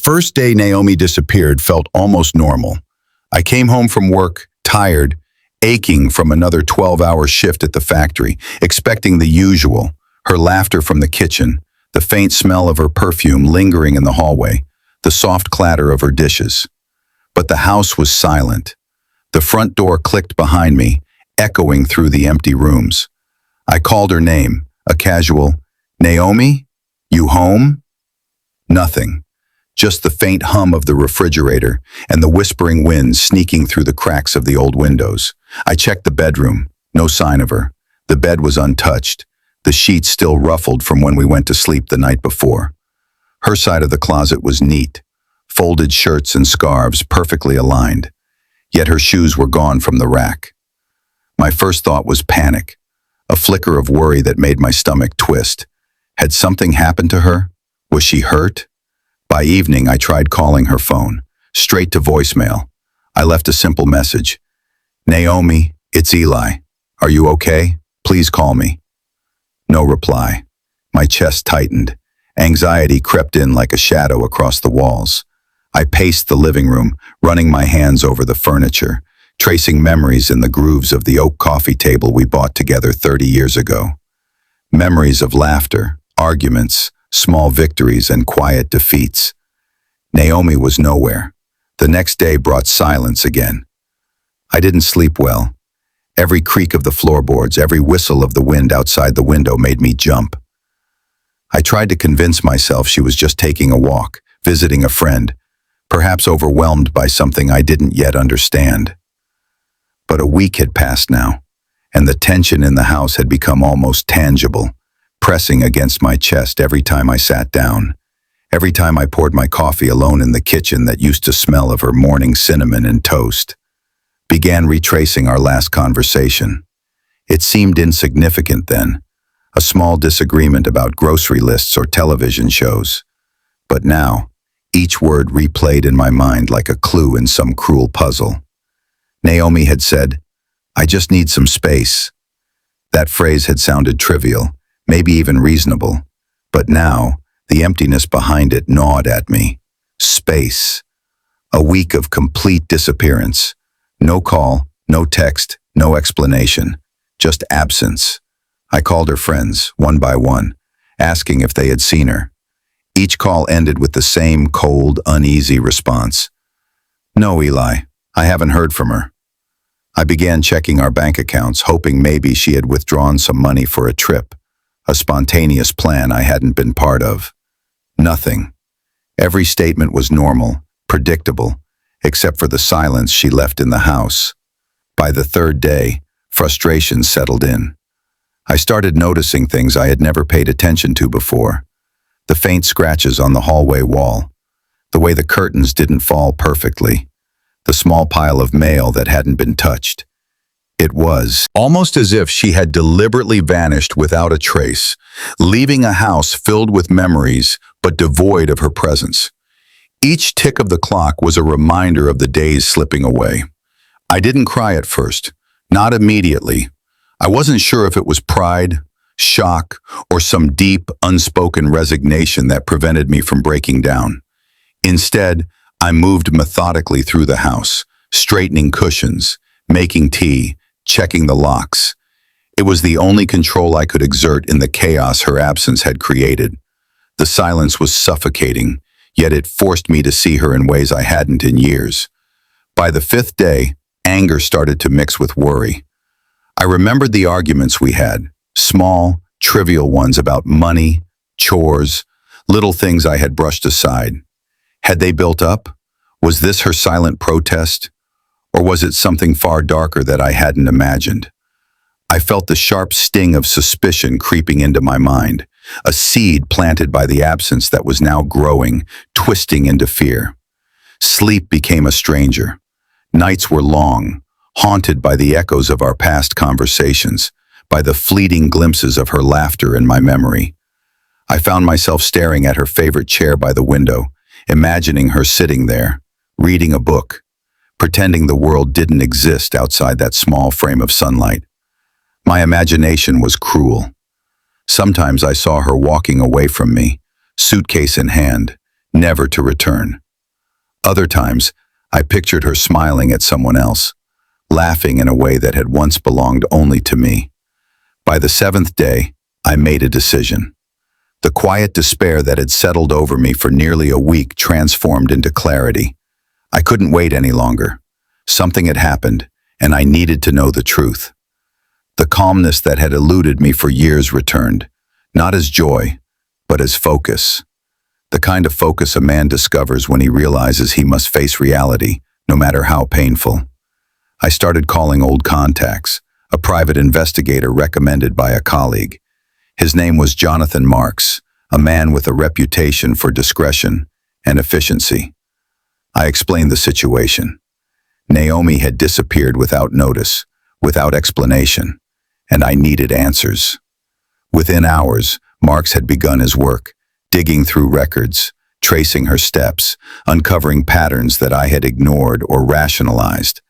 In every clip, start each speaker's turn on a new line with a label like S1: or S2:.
S1: first day Naomi disappeared felt almost normal. I came home from work, tired, aching from another 12-hour shift at the factory, expecting the usual, her laughter from the kitchen, the faint smell of her perfume lingering in the hallway, the soft clatter of her dishes. But the house was silent. The front door clicked behind me, echoing through the empty rooms. I called her name, a casual, "Naomi? You home?" Nothing. Just the faint hum of the refrigerator and the whispering wind sneaking through the cracks of the old windows. I checked the bedroom. No sign of her. The bed was untouched, the sheets still ruffled from when we went to sleep the night before. Her side of the closet was neat, folded shirts and scarves perfectly aligned, yet her shoes were gone from the rack. My first thought was panic, a flicker of worry that made my stomach twist. Had something happened to her? Was she hurt? By evening, I tried calling her phone, straight to voicemail. I left a simple message. "Naomi, it's Eli. Are you okay? Please call me." No reply. My chest tightened. Anxiety crept in like a shadow across the walls. I paced the living room, running my hands over the furniture, tracing memories in the grooves of the oak coffee table we bought together 30 years ago. Memories of laughter, arguments, small victories, and quiet defeats. Naomi was nowhere. The next day brought silence again. I didn't sleep well. Every creak of the floorboards, every whistle of the wind outside the window made me jump. I tried to convince myself she was just taking a walk, visiting a friend, perhaps overwhelmed by something I didn't yet understand. But a week had passed now, and the tension in the house had become almost tangible, pressing against my chest every time I sat down, every time I poured my coffee alone in the kitchen that used to smell of her morning cinnamon and toast. Began retracing our last conversation. It seemed insignificant then, a small disagreement about grocery lists or television shows. But now, each word replayed in my mind like a clue in some cruel puzzle. Naomi had said, "I just need some space." That phrase had sounded trivial, maybe even reasonable, but now, the emptiness behind it gnawed at me. Space. A week of complete disappearance. No call, no text, no explanation. Just absence. I called her friends, one by one, asking if they had seen her. Each call ended with the same cold, uneasy response. "No, Eli, I haven't heard from her." I began checking our bank accounts, hoping maybe she had withdrawn some money for a trip, a spontaneous plan I hadn't been part of. Nothing. Every statement was normal, predictable, except for the silence she left in the house. By the third day, frustration settled in. I started noticing things I had never paid attention to before. The faint scratches on the hallway wall, the way the curtains didn't fall perfectly, the small pile of mail that hadn't been touched. It was almost as if she had deliberately vanished without a trace, leaving a house filled with memories but devoid of her presence. Each tick of the clock was a reminder of the days slipping away. I didn't cry at first, not immediately. I wasn't sure if it was pride, shock, or some deep, unspoken resignation that prevented me from breaking down. Instead, I moved methodically through the house, straightening cushions, making tea, checking the locks. It was the only control I could exert in the chaos her absence had created. The silence was suffocating, yet it forced me to see her in ways I hadn't in years. By the fifth day, anger started to mix with worry. I remembered the arguments we had, small, trivial ones about money, chores, little things I had brushed aside. Had they built up? Was this her silent protest? Or was it something far darker that I hadn't imagined? I felt the sharp sting of suspicion creeping into my mind, a seed planted by the absence that was now growing, twisting into fear. Sleep became a stranger. Nights were long, haunted by the echoes of our past conversations, by the fleeting glimpses of her laughter in my memory. I found myself staring at her favorite chair by the window, imagining her sitting there, reading a book, pretending the world didn't exist outside that small frame of sunlight. My imagination was cruel. Sometimes I saw her walking away from me, suitcase in hand, never to return. Other times, I pictured her smiling at someone else, laughing in a way that had once belonged only to me. By the seventh day, I made a decision. The quiet despair that had settled over me for nearly a week transformed into clarity. I couldn't wait any longer. Something had happened, and I needed to know the truth. The calmness that had eluded me for years returned, not as joy, but as focus. The kind of focus a man discovers when he realizes he must face reality, no matter how painful. I started calling old contacts, a private investigator recommended by a colleague. His name was Jonathan Marks, a man with a reputation for discretion and efficiency. I explained the situation. Naomi had disappeared without notice, without explanation, and I needed answers. Within hours, Marks had begun his work, digging through records, tracing her steps, uncovering patterns that I had ignored or rationalized.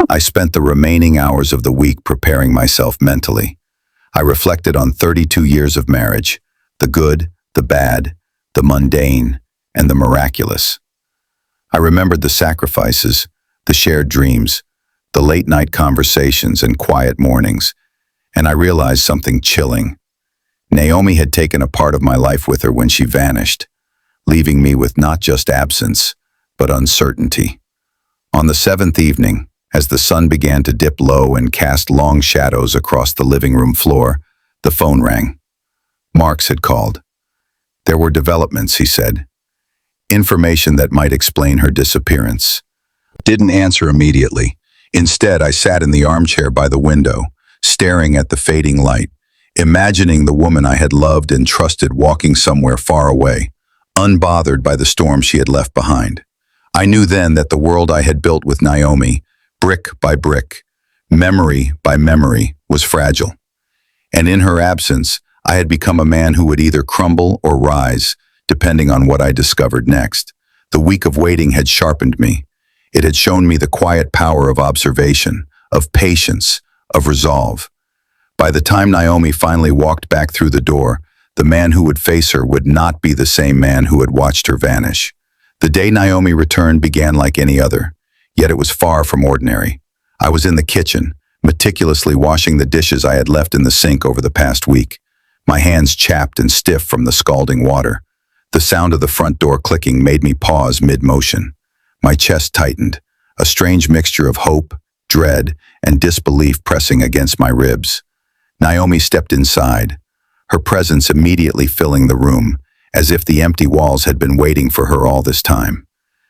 S1: I spent the remaining hours of the week preparing myself mentally. I reflected on 32 years of marriage, the good, the bad, the mundane, and the miraculous. I remembered the sacrifices, the shared dreams, the late-night conversations and quiet mornings, and I realized something chilling. Naomi had taken a part of my life with her when she vanished, leaving me with not just absence, but uncertainty. On the seventh evening, as the sun began to dip low and cast long shadows across the living room floor, the phone rang. Marks had called. There were developments, he said. Information that might explain her disappearance. Didn't answer immediately. Instead, I sat in the armchair by the window, staring at the fading light, imagining the woman I had loved and trusted walking somewhere far away, unbothered by the storm she had left behind. I knew then that the world I had built with Naomi, brick by brick, memory by memory, was fragile. And in her absence, I had become a man who would either crumble or rise, depending on what I discovered next. The week of waiting had sharpened me. It had shown me the quiet power of observation, of patience, of resolve. By the time Naomi finally walked back through the door, the man who would face her would not be the same man who had watched her vanish. The day Naomi returned began like any other, yet it was far from ordinary. I was in the kitchen, meticulously washing the dishes I had left in the sink over the past week, my hands chapped and stiff from the scalding water. The sound of the front door clicking made me pause mid-motion. My chest tightened, a strange mixture of hope, dread, and disbelief pressing against my ribs. Naomi stepped inside, her presence immediately filling the room, as if the empty walls had been waiting for her all this time.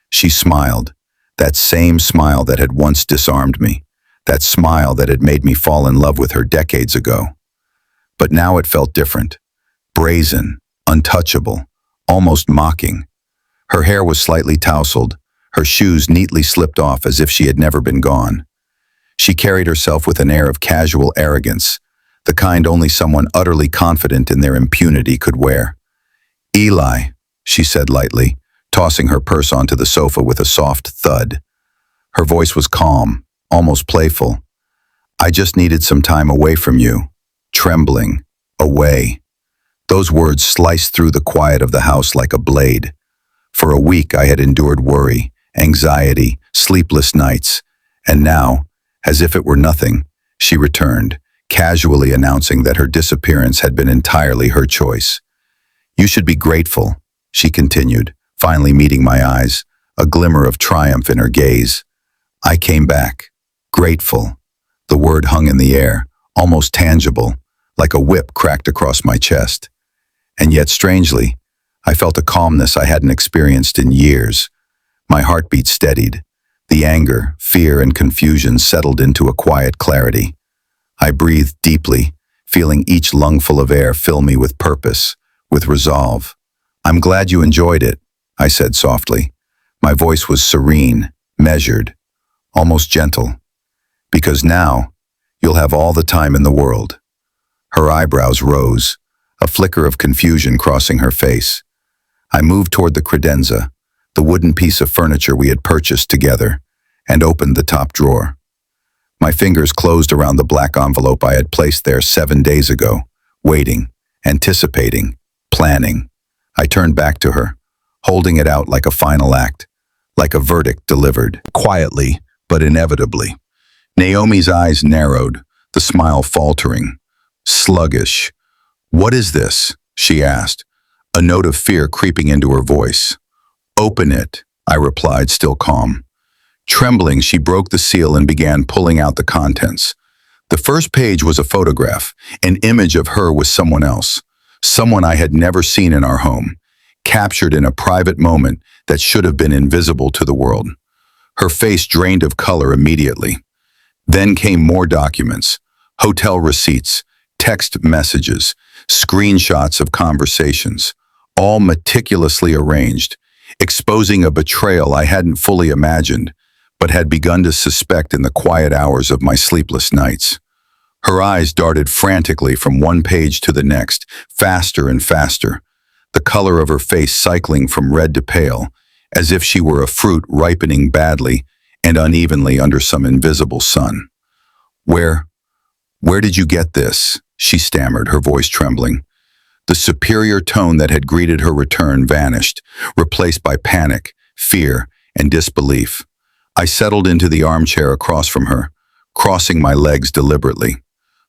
S1: She smiled, that same smile that had once disarmed me, that smile that had made me fall in love with her decades ago. But now it felt different, brazen, untouchable, almost mocking. Her hair was slightly tousled, her shoes neatly slipped off as if she had never been gone. She carried herself with an air of casual arrogance, the kind only someone utterly confident in their impunity could wear. "Eli," she said lightly, tossing her purse onto the sofa with a soft thud. Her voice was calm, almost playful. "I just needed some time away from you." Trembling, away. Those words sliced through the quiet of the house like a blade. For a week I had endured worry, anxiety, sleepless nights, and now, as if it were nothing, she returned, casually announcing that her disappearance had been entirely her choice. "You should be grateful," she continued, finally meeting my eyes, a glimmer of triumph in her gaze. I came back, grateful. The word hung in the air, almost tangible, like a whip cracked across my chest. And yet, strangely, I felt a calmness I hadn't experienced in years. My heartbeat steadied. The anger, fear, and confusion settled into a quiet clarity. I breathed deeply, feeling each lungful of air fill me with purpose, with resolve. "I'm glad you enjoyed it," I said softly. My voice was serene, measured, almost gentle. "Because now, you'll have all the time in the world." Her eyebrows rose, a flicker of confusion crossing her face. I moved toward the credenza, the wooden piece of furniture we had purchased together, and opened the top drawer. My fingers closed around the black envelope I had placed there 7 days ago, waiting, anticipating, planning. I turned back to her, holding it out like a final act, like a verdict delivered, quietly but inevitably. Naomi's eyes narrowed, the smile faltering, sluggish. "What is this?" she asked, a note of fear creeping into her voice. "Open it," I replied, still calm. Trembling, she broke the seal and began pulling out the contents. The first page was a photograph, an image of her with someone else, someone I had never seen in our home, captured in a private moment that should have been invisible to the world. Her face drained of color immediately. Then came more documents, hotel receipts, text messages, screenshots of conversations, all meticulously arranged, exposing a betrayal I hadn't fully imagined, but had begun to suspect in the quiet hours of my sleepless nights. Her eyes darted frantically from one page to the next, faster and faster, the color of her face cycling from red to pale, as if she were a fruit ripening badly and unevenly under some invisible sun. Where did you get this?" she stammered, her voice trembling. The superior tone that had greeted her return vanished, replaced by panic, fear, and disbelief. I settled into the armchair across from her, crossing my legs deliberately.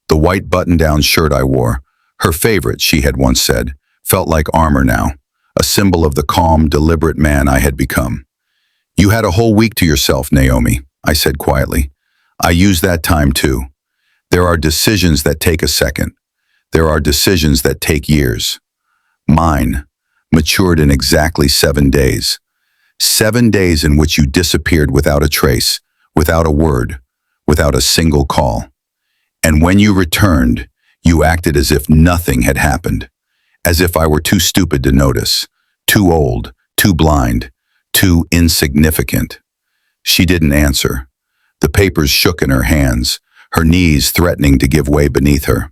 S1: The white button-down shirt I wore, her favorite, she had once said, felt like armor now, a symbol of the calm, deliberate man I had become. "You had a whole week to yourself, Naomi," I said quietly. "I used that time too. There are decisions that take a second. There are decisions that take years. Mine matured in exactly 7 days. 7 days in which you disappeared without a trace, without a word, without a single call. And when you returned, you acted as if nothing had happened, as if I were too stupid to notice, too old, too blind, too insignificant." She didn't answer. The papers shook in her hands, her knees threatening to give way beneath her.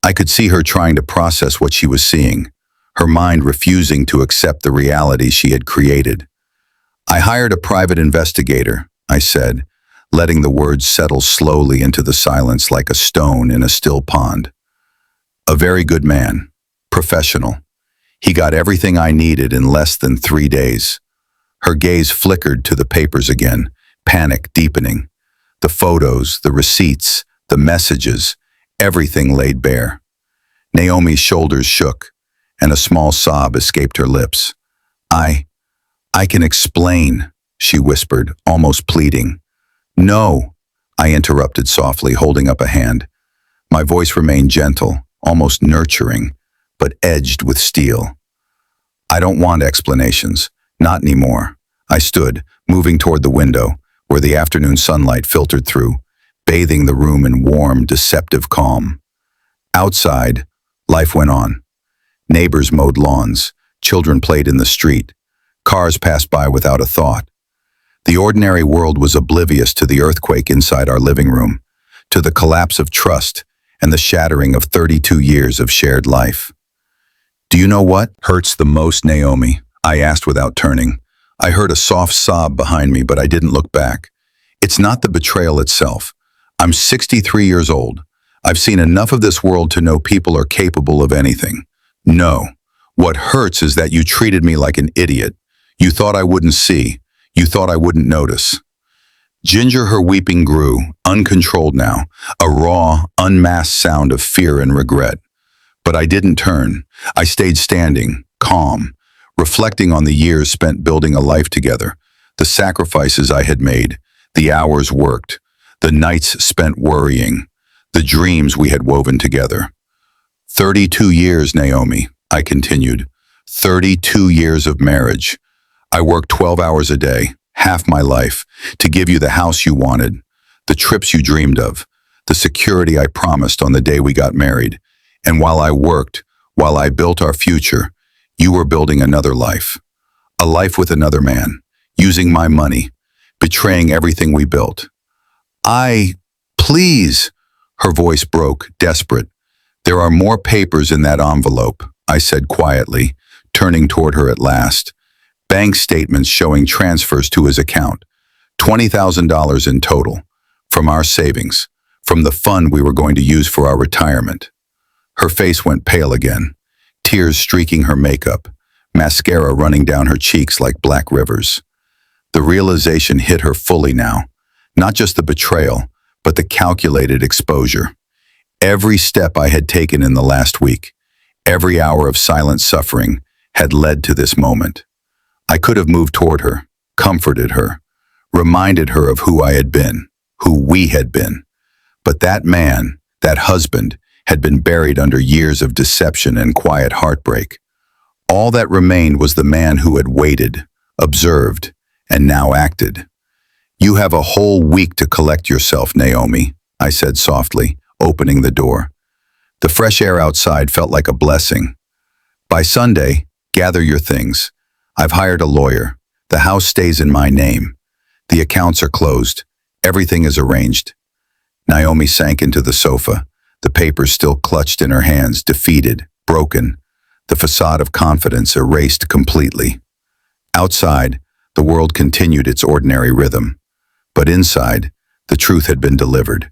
S1: I could see her trying to process what she was seeing, her mind refusing to accept the reality she had created. "I hired a private investigator," I said, letting the words settle slowly into the silence like a stone in a still pond. "A very good man, professional. He got everything I needed in less than 3 days." Her gaze flickered to the papers again, panic deepening. The photos, the receipts, the messages, everything laid bare. Naomi's shoulders shook, and a small sob escaped her lips. I can explain," she whispered, almost pleading. "No," I interrupted softly, holding up a hand. My voice remained gentle, almost nurturing, but edged with steel. "I don't want explanations, not anymore." I stood, moving toward the window, where the afternoon sunlight filtered through, bathing the room in warm, deceptive calm. Outside, life went on. Neighbors mowed lawns, children played in the street, cars passed by without a thought. The ordinary world was oblivious to the earthquake inside our living room, to the collapse of trust and the shattering of 32 years of shared life. "Do you know what hurts the most, Naomi?" I asked without turning. I heard a soft sob behind me, but I didn't look back. "It's not the betrayal itself. I'm 63 years old. I've seen enough of this world to know people are capable of anything. No, what hurts is that you treated me like an idiot. You thought I wouldn't see. You thought I wouldn't notice." Ginger, her weeping grew, uncontrolled now, a raw, unmasked sound of fear and regret. But I didn't turn. I stayed standing, calm, reflecting on the years spent building a life together, the sacrifices I had made, the hours worked, the nights spent worrying, the dreams we had woven together. 32 years, Naomi, I continued. 32 years of marriage. I worked 12 hours a day, half my life, to give you the house you wanted, the trips you dreamed of, the security I promised on the day we got married. And while I worked, while I built our future, you were building another life. A life with another man, using my money, betraying everything we built. Please, her voice broke, desperate. There are more papers in that envelope, I said quietly, turning toward her at last. Bank statements showing transfers to his account. $20,000 in total, from our savings, from the fund we were going to use for our retirement. Her face went pale again, tears streaking her makeup, mascara running down her cheeks like black rivers. The realization hit her fully now, not just the betrayal, but the calculated exposure. Every step I had taken in the last week, every hour of silent suffering, had led to this moment. I could have moved toward her, comforted her, reminded her of who I had been, who we had been. But that man, that husband, had been buried under years of deception and quiet heartbreak. All that remained was the man who had waited, observed, and now acted. "You have a whole week to collect yourself, Naomi," I said softly, opening the door. The fresh air outside felt like a blessing. "By Sunday, gather your things. I've hired a lawyer. The house stays in my name. The accounts are closed. Everything is arranged." Naomi sank into the sofa, the papers still clutched in her hands, defeated, broken, the facade of confidence erased completely. Outside, the world continued its ordinary rhythm. But inside, the truth had been delivered,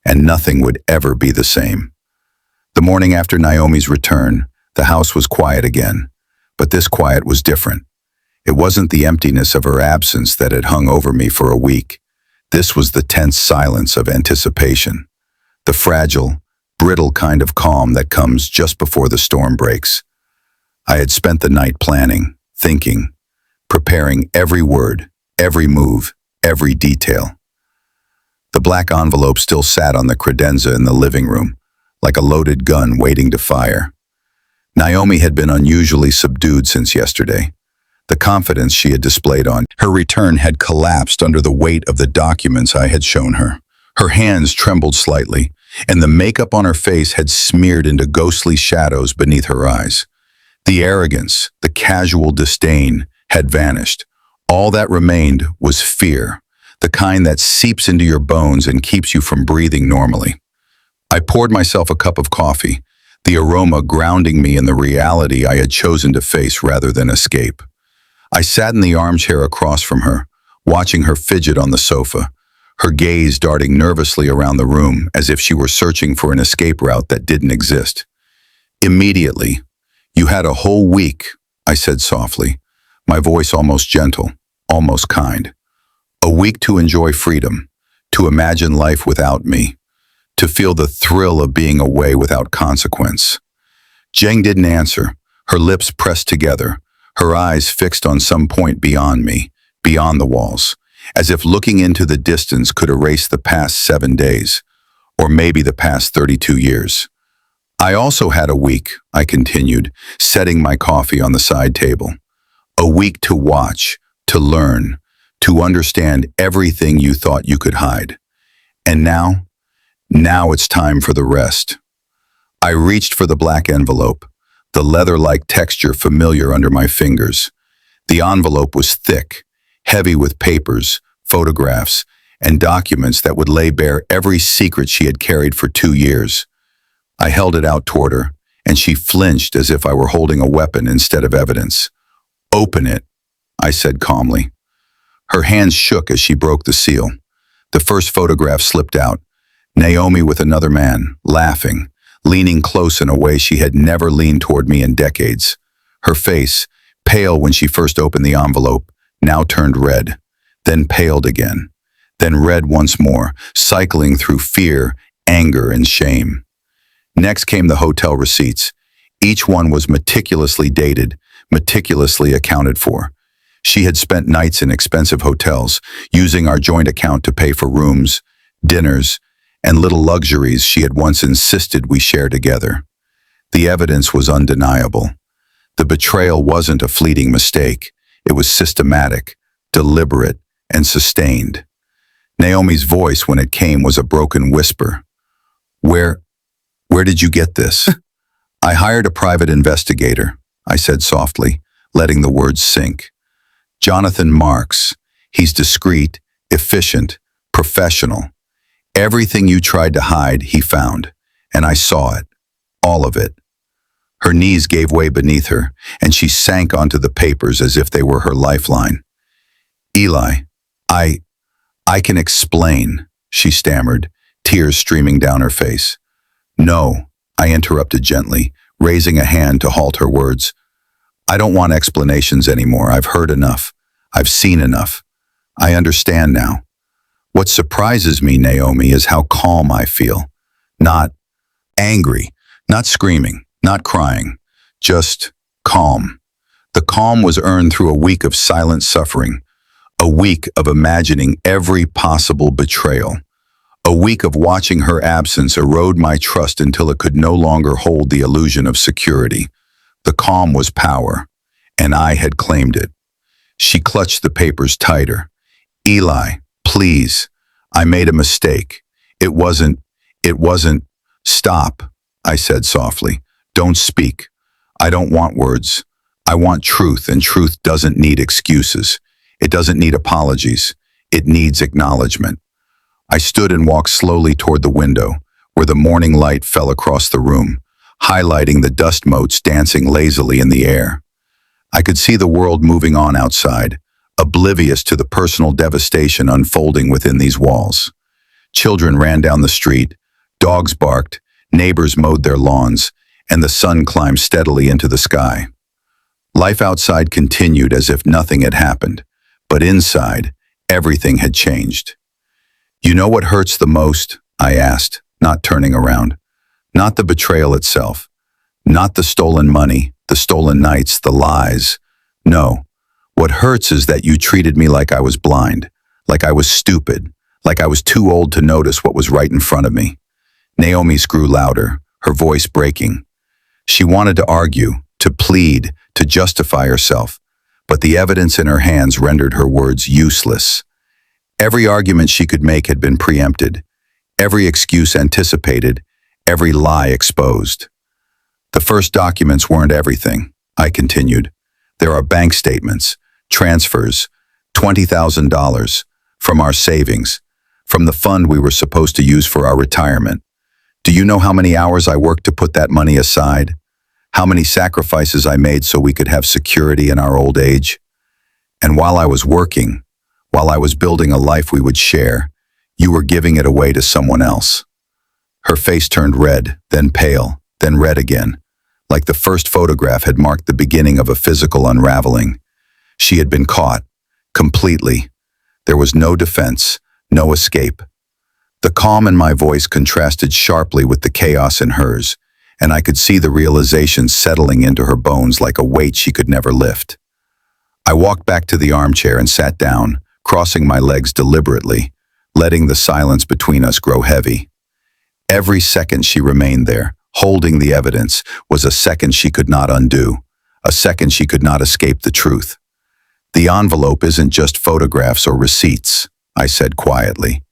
S1: and nothing would ever be the same. The morning after Naomi's return, the house was quiet again, but this quiet was different. It wasn't the emptiness of her absence that had hung over me for a week. This was the tense silence of anticipation, the fragile, brittle kind of calm that comes just before the storm breaks. I had spent the night planning, thinking, preparing every word, every move, every detail. The black envelope still sat on the credenza in the living room, like a loaded gun waiting to fire. Naomi had been unusually subdued since yesterday. The confidence she had displayed on her return had collapsed under the weight of the documents I had shown her. Her hands trembled slightly, and the makeup on her face had smeared into ghostly shadows beneath her eyes. The arrogance, the casual disdain, had vanished. All that remained was fear, the kind that seeps into your bones and keeps you from breathing normally. I poured myself a cup of coffee, the aroma grounding me in the reality I had chosen to face rather than escape. I sat in the armchair across from her, watching her fidget on the sofa, her gaze darting nervously around the room as if she were searching for an escape route that didn't exist. Immediately, "You had a whole week," I said softly, my voice almost gentle, almost kind. "A week to enjoy freedom, to imagine life without me, to feel the thrill of being away without consequence." Jeng didn't answer, her lips pressed together, her eyes fixed on some point beyond me, beyond the walls, as if looking into the distance could erase the past 7 days, or maybe the past 32 years. "I also had a week," I continued, setting my coffee on the side table. "A week to watch, to learn, to understand everything you thought you could hide. And now it's time for the rest." I reached for the black envelope, the leather-like texture familiar under my fingers. The envelope was thick, heavy with papers, photographs, and documents that would lay bare every secret she had carried for 2 years. I held it out toward her, and she flinched as if I were holding a weapon instead of evidence. "Open it," I said calmly. Her hands shook as she broke the seal. The first photograph slipped out, Naomi with another man, laughing, leaning close in a way she had never leaned toward me in decades. Her face, pale when she first opened the envelope, now turned red, then paled again, then red once more, cycling through fear, anger, and shame. Next came the hotel receipts. Each one was meticulously dated, meticulously accounted for. She had spent nights in expensive hotels, using our joint account to pay for rooms, dinners, and little luxuries she had once insisted we share together. The evidence was undeniable. The betrayal wasn't a fleeting mistake. It was systematic, deliberate, and sustained. Naomi's voice when it came was a broken whisper. Where did you get this?" "I hired a private investigator," I said softly, letting the words sink. "Jonathan Marks. He's discreet, efficient, professional. Everything you tried to hide, he found, and I saw it. All of it." Her knees gave way beneath her, and she sank onto the papers as if they were her lifeline. "Eli, I can explain," she stammered, tears streaming down her face. "No," I interrupted gently, raising a hand to halt her words. I don't want explanations anymore. I've heard enough. I've seen enough. I understand now. What surprises me, Naomi, is how calm I feel. Not angry, not screaming, not crying, just calm. The calm was earned through a week of silent suffering, a week of imagining every possible betrayal, a week of watching her absence erode my trust until it could no longer hold the illusion of security. The calm was power, and I had claimed it. She clutched the papers tighter. Eli, please, I made a mistake. It wasn't. Stop, I said softly. Don't speak. I don't want words. I want truth, and truth doesn't need excuses. It doesn't need apologies. It needs acknowledgement. I stood and walked slowly toward the window, where the morning light fell across the room, highlighting the dust motes dancing lazily in the air. I could see the world moving on outside, oblivious to the personal devastation unfolding within these walls. Children ran down the street, dogs barked, neighbors mowed their lawns, and the sun climbed steadily into the sky. Life outside continued as if nothing had happened, but inside, everything had changed. You know what hurts the most? I asked, not turning around. Not the betrayal itself, not the stolen money, the stolen nights, the lies. No, what hurts is that you treated me like I was blind, like I was stupid, like I was too old to notice what was right in front of me. Naomi's grew louder, her voice breaking. She wanted to argue, to plead, to justify herself, but the evidence in her hands rendered her words useless. Every argument she could make had been preempted, every excuse anticipated, every lie exposed. The first documents weren't everything, I continued. There are bank statements, transfers, $20,000 from our savings, from the fund we were supposed to use for our retirement. Do you know how many hours I worked to put that money aside? How many sacrifices I made so we could have security in our old age? And while I was working, while I was building a life we would share, you were giving it away to someone else. Her face turned red, then pale, then red again, like the first photograph had marked the beginning of a physical unraveling. She had been caught, completely. There was no defense, no escape. The calm in my voice contrasted sharply with the chaos in hers, and I could see the realization settling into her bones like a weight she could never lift. I walked back to the armchair and sat down, crossing my legs deliberately, letting the silence between us grow heavy. Every second she remained there, holding the evidence, was a second she could not undo, a second she could not escape the truth. The envelope isn't just photographs or receipts, I said quietly.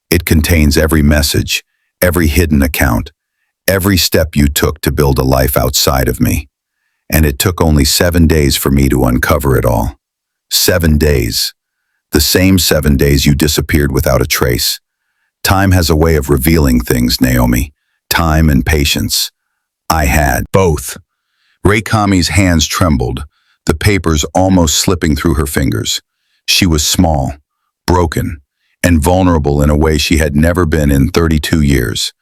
S1: It contains every message, every hidden account, every step you took to build a life outside of me. And it took only 7 days for me to uncover it all. 7 days. The same 7 days you disappeared without a trace. Time has a way of revealing things, Naomi. Time and patience. I had both. Reikami's hands trembled, the papers almost slipping through her fingers. She was small, broken, and vulnerable in a way she had never been in 32 years.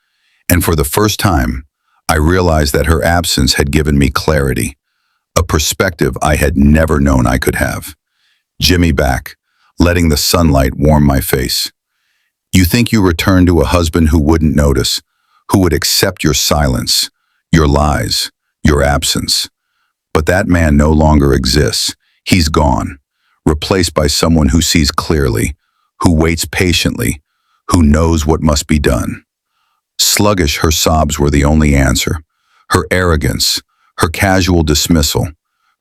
S1: And for the first time, I realized that her absence had given me clarity, a perspective I had never known I could have. Jimmy back, letting the sunlight warm my face. You think you returned to a husband who wouldn't notice, who would accept your silence, your lies, your absence. But that man no longer exists. He's gone, replaced by someone who sees clearly, who waits patiently, who knows what must be done. Sluggish, her sobs were the only answer. Her arrogance, her casual dismissal,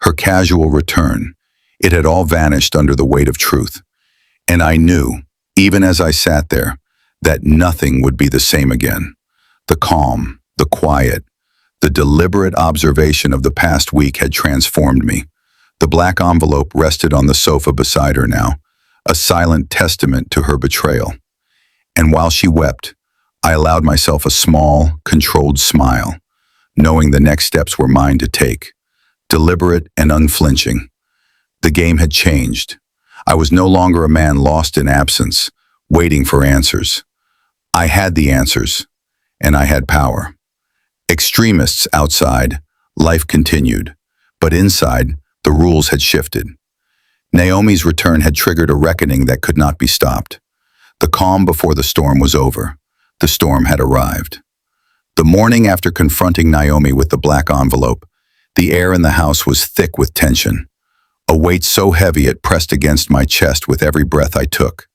S1: her casual return. It had all vanished under the weight of truth. And I knew, even as I sat there, that nothing would be the same again. The calm, the quiet, the deliberate observation of the past week had transformed me. The black envelope rested on the sofa beside her now, a silent testament to her betrayal. And while she wept, I allowed myself a small, controlled smile, knowing the next steps were mine to take, deliberate and unflinching. The game had changed. I was no longer a man lost in absence, waiting for answers. I had the answers, and I had power. Extremists outside, life continued, But inside, the rules had shifted. Naomi's return had triggered a reckoning that could not be stopped. The calm before the storm was over. The storm had arrived. The morning after confronting Naomi with the black envelope, the air in the house was thick with tension, a weight so heavy it pressed against my chest with every breath I took.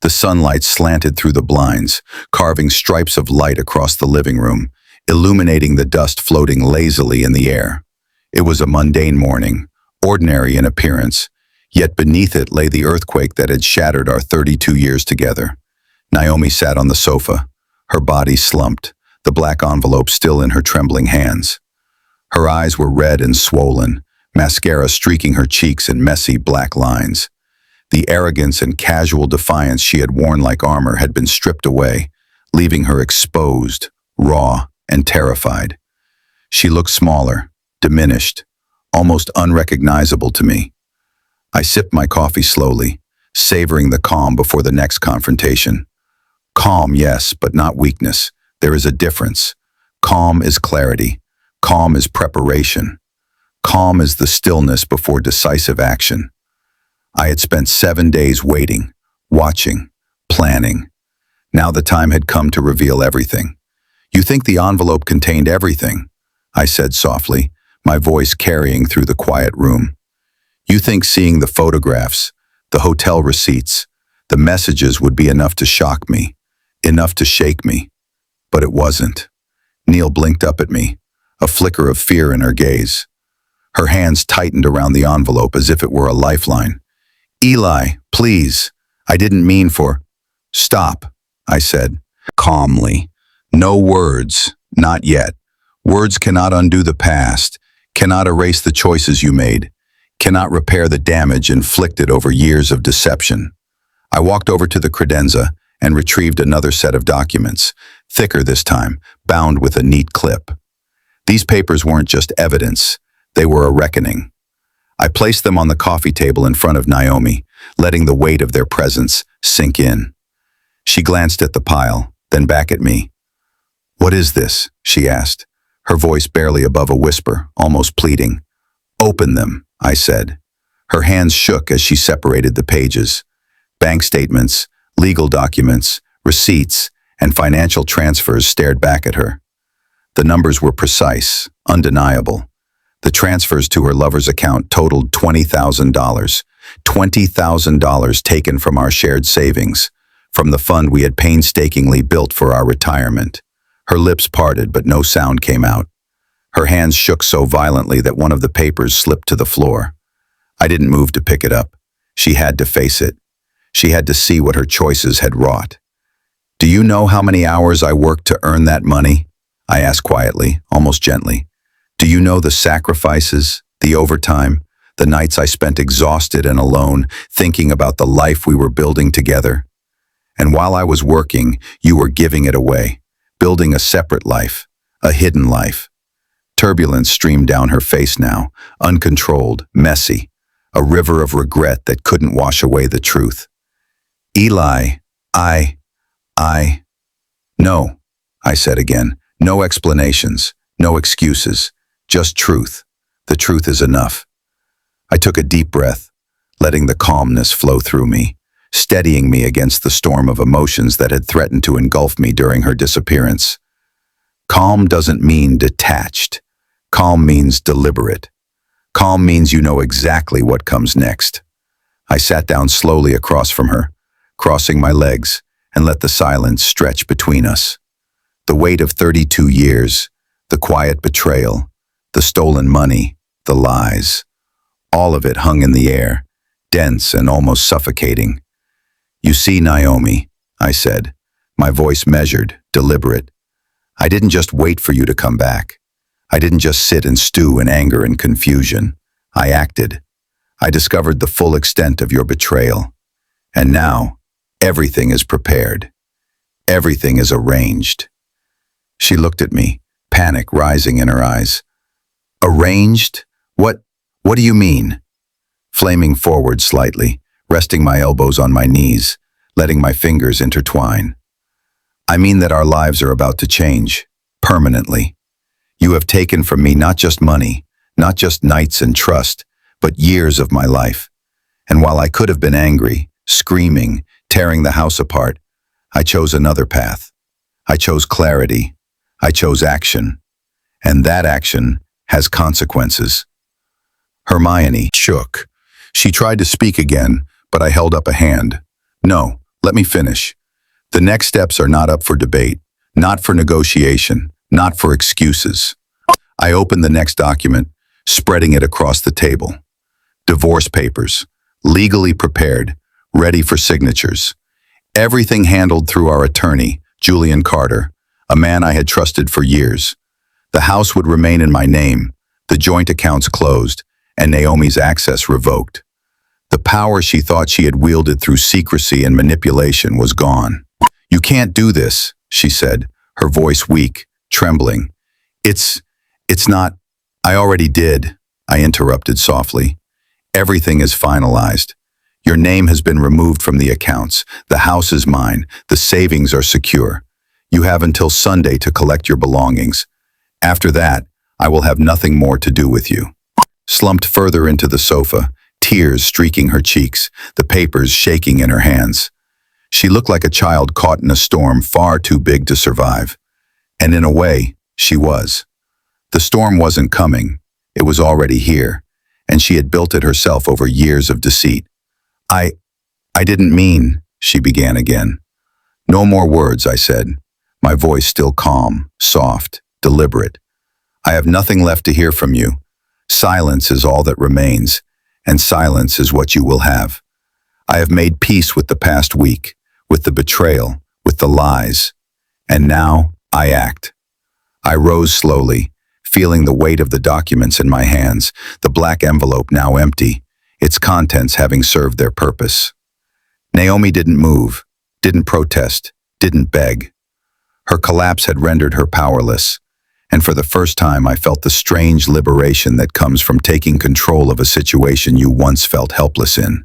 S1: The sunlight slanted through the blinds, carving stripes of light across the living room, illuminating the dust floating lazily in the air. It was a mundane morning, ordinary in appearance, yet beneath it lay the earthquake that had shattered our 32 years together. Naomi sat on the sofa, her body slumped, the black envelope still in her trembling hands. Her eyes were red and swollen, mascara streaking her cheeks in messy black lines. The arrogance and casual defiance she had worn like armor had been stripped away, leaving her exposed, raw, and terrified. She looked smaller, diminished, almost unrecognizable to me. I sipped my coffee slowly, savoring the calm before the next confrontation. Calm, yes, but not weakness. There is a difference. Calm is clarity. Calm is preparation. Calm is the stillness before decisive action. I had spent 7 days waiting, watching, planning. Now the time had come to reveal everything. "You think the envelope contained everything?" I said softly, my voice carrying through the quiet room. "You think seeing the photographs, the hotel receipts, the messages would be enough to shock me, enough to shake me?" But it wasn't. Neil blinked up at me, a flicker of fear in her gaze. Her hands tightened around the envelope as if it were a lifeline. "Eli, please, I didn't mean for—" "Stop," I said, calmly. "No words, not yet. Words cannot undo the past, cannot erase the choices you made, cannot repair the damage inflicted over years of deception." I walked over to the credenza and retrieved another set of documents, thicker this time, bound with a neat clip. These papers weren't just evidence, they were a reckoning. I placed them on the coffee table in front of Naomi, letting the weight of their presence sink in. She glanced at the pile, then back at me. "What is this?" she asked, her voice barely above a whisper, almost pleading. "Open them," I said. Her hands shook as she separated the pages. Bank statements, legal documents, receipts, and financial transfers stared back at her. The numbers were precise, undeniable. The transfers to her lover's account totaled $20,000. $20,000 taken from our shared savings, from the fund we had painstakingly built for our retirement. Her lips parted, but no sound came out. Her hands shook so violently that one of the papers slipped to the floor. I didn't move to pick it up. She had to face it. She had to see what her choices had wrought. "Do you know how many hours I worked to earn that money?" I asked quietly, almost gently. "Do you know the sacrifices, the overtime, the nights I spent exhausted and alone, thinking about the life we were building together? And while I was working, you were giving it away, building a separate life, a hidden life." Turbulence streamed down her face now, uncontrolled, messy, a river of regret that couldn't wash away the truth. "Eli, No," I said again. "No explanations, no excuses, just truth. The truth is enough." I took a deep breath, letting the calmness flow through me, steadying me against the storm of emotions that had threatened to engulf me during her disappearance. Calm doesn't mean detached. Calm means deliberate. Calm means you know exactly what comes next. I sat down slowly across from her, crossing my legs, and let the silence stretch between us. The weight of 32 years, the quiet betrayal, the stolen money, the lies, all of it hung in the air, dense and almost suffocating. "You see, Naomi," I said, my voice measured, deliberate. "I didn't just wait for you to come back. I didn't just sit and stew in anger and confusion. I acted. I discovered the full extent of your betrayal. And now, everything is prepared. Everything is arranged." She looked at me, panic rising in her eyes. "Arranged? What do you mean?" Flaming forward slightly, resting my elbows on my knees, letting my fingers intertwine. "I mean that our lives are about to change, permanently. You have taken from me not just money, not just nights and trust, but years of my life. And while I could have been angry, screaming, tearing the house apart, I chose another path. I chose clarity. I chose action. And that action has consequences. Hermione shook. She tried to speak again, but I held up a hand. No, let me finish. The next steps are not up for debate, not for negotiation, not for excuses. I opened the next document, spreading it across the table. Divorce papers, legally prepared, ready for signatures. Everything handled through our attorney, Julian Carter, a man I had trusted for years. The house would remain in my name, the joint accounts closed, and Naomi's access revoked. The power she thought she had wielded through secrecy and manipulation was gone. "You can't do this," she said, her voice weak, trembling. It's not. I already did," I interrupted softly. "Everything is finalized. Your name has been removed from the accounts. The house is mine. The savings are secure. You have until Sunday to collect your belongings. After that, I will have nothing more to do with you." Slumped further into the sofa, tears streaking her cheeks, the papers shaking in her hands. She looked like a child caught in a storm far too big to survive. And in a way, she was. The storm wasn't coming. It was already here, and she had built it herself over years of deceit. I didn't mean," she began again. "No more words," I said, my voice still calm, soft, deliberate. "I have nothing left to hear from you. Silence is all that remains, and silence is what you will have. I have made peace with the past week, with the betrayal, with the lies. And now I act." I rose slowly, feeling the weight of the documents in my hands, the black envelope now empty, its contents having served their purpose. Naomi didn't move, didn't protest, didn't beg. Her collapse had rendered her powerless, and for the first time I felt the strange liberation that comes from taking control of a situation you once felt helpless in.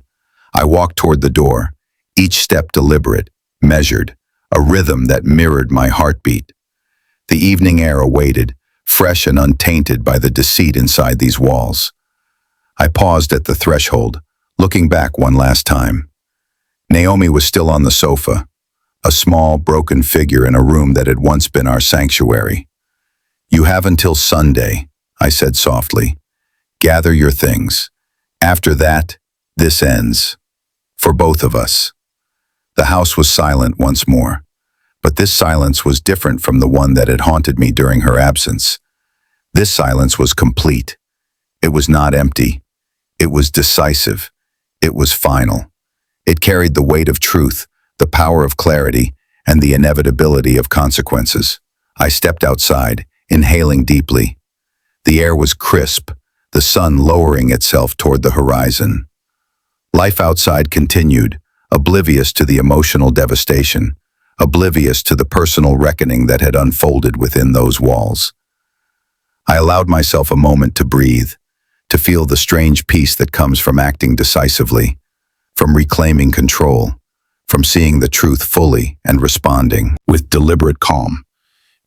S1: I walked toward the door, each step deliberate, measured, a rhythm that mirrored my heartbeat. The evening air awaited, fresh and untainted by the deceit inside these walls. I paused at the threshold, looking back one last time. Naomi was still on the sofa, a small, broken figure in a room that had once been our sanctuary. "You have until Sunday," I said softly. "Gather your things. After that, this ends. For both of us." The house was silent once more, but this silence was different from the one that had haunted me during her absence. This silence was complete. It was not empty. It was decisive. It was final. It carried the weight of truth, the power of clarity, and the inevitability of consequences. I stepped outside, inhaling deeply. The air was crisp, the sun lowering itself toward the horizon. Life outside continued, oblivious to the emotional devastation, oblivious to the personal reckoning that had unfolded within those walls. I allowed myself a moment to breathe, to feel the strange peace that comes from acting decisively, from reclaiming control, from seeing the truth fully and responding with deliberate calm.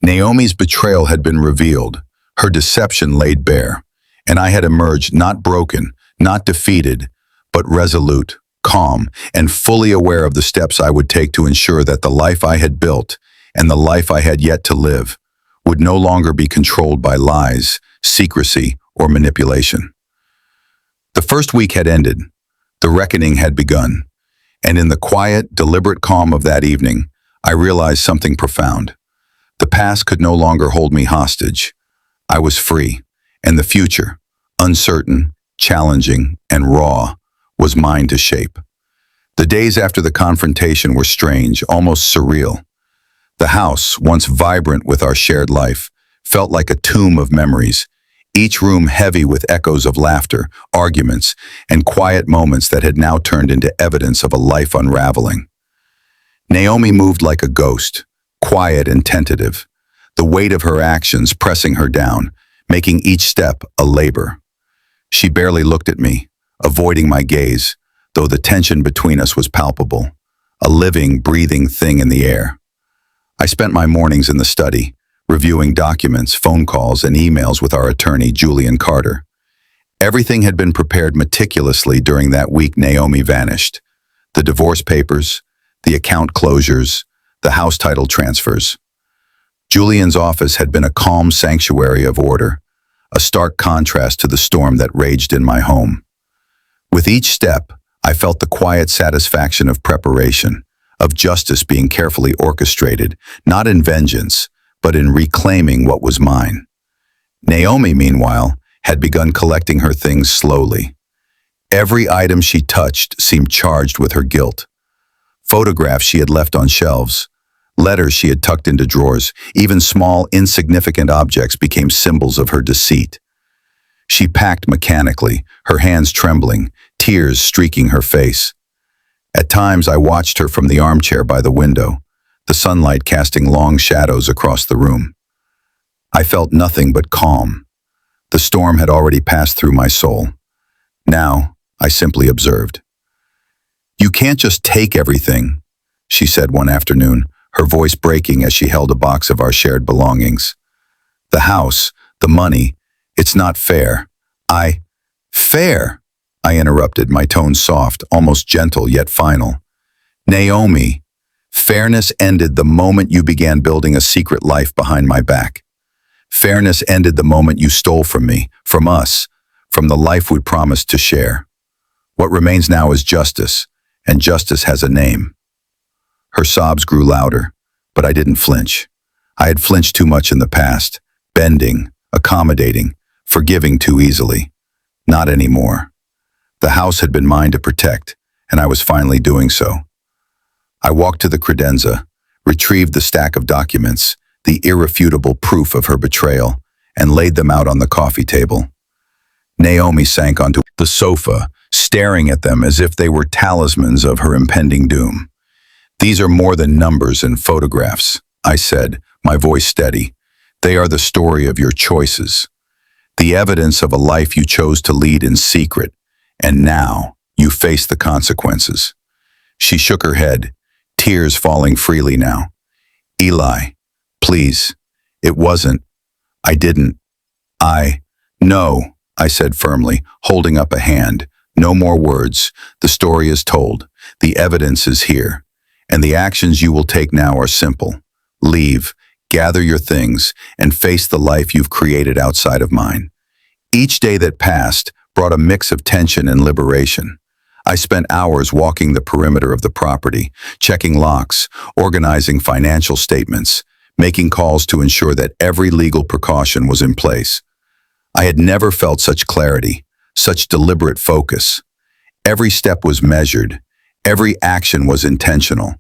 S1: Naomi's betrayal had been revealed, her deception laid bare, and I had emerged not broken, not defeated, but resolute, calm, and fully aware of the steps I would take to ensure that the life I had built and the life I had yet to live would no longer be controlled by lies, secrecy, or manipulation. The first week had ended. The reckoning had begun. And in the quiet, deliberate calm of that evening, I realized something profound. The past could no longer hold me hostage. I was free, and the future, uncertain, challenging, and raw, was mine to shape. The days after the confrontation were strange, almost surreal. The house, once vibrant with our shared life, felt like a tomb of memories, each room heavy with echoes of laughter, arguments, and quiet moments that had now turned into evidence of a life unraveling. Naomi moved like a ghost, quiet and tentative, the weight of her actions pressing her down, making each step a labor. She barely looked at me, avoiding my gaze, though the tension between us was palpable, a living, breathing thing in the air. I spent my mornings in the study, reviewing documents, phone calls, and emails with our attorney, Julian Carter. Everything had been prepared meticulously during that week Naomi vanished. The divorce papers, the account closures, the house title transfers. Julian's office had been a calm sanctuary of order, a stark contrast to the storm that raged in my home. With each step, I felt the quiet satisfaction of preparation, of justice being carefully orchestrated, not in vengeance, but in reclaiming what was mine. Naomi, meanwhile, had begun collecting her things slowly. Every item she touched seemed charged with her guilt. Photographs she had left on shelves, letters she had tucked into drawers, even small, insignificant objects became symbols of her deceit. She packed mechanically, her hands trembling, tears streaking her face. At times I watched her from the armchair by the window, the sunlight casting long shadows across the room. I felt nothing but calm. The storm had already passed through my soul. Now, I simply observed. "You can't just take everything," she said one afternoon, her voice breaking as she held a box of our shared belongings. "The house, the money, it's not fair. Fair?" I interrupted, my tone soft, almost gentle yet final. "Naomi, fairness ended the moment you began building a secret life behind my back. Fairness ended the moment you stole from me, from us, from the life we promised to share. What remains now is justice, and justice has a name." Her sobs grew louder, but I didn't flinch. I had flinched too much in the past, bending, accommodating, forgiving too easily. Not anymore. The house had been mine to protect, and I was finally doing so. I walked to the credenza, retrieved the stack of documents, the irrefutable proof of her betrayal, and laid them out on the coffee table. Naomi sank onto the sofa, staring at them as if they were talismans of her impending doom. "These are more than numbers and photographs," I said, my voice steady. "They are the story of your choices. The evidence of a life you chose to lead in secret, and now you face the consequences." She shook her head, tears falling freely now. "Eli, please, it wasn't. I didn't. No," I said firmly, holding up a hand. "No more words. The story is told. The evidence is here. And the actions you will take now are simple. Leave, gather your things, and face the life you've created outside of mine." Each day that passed brought a mix of tension and liberation. I spent hours walking the perimeter of the property, checking locks, organizing financial statements, making calls to ensure that every legal precaution was in place. I had never felt such clarity, such deliberate focus. Every step was measured, every action was intentional.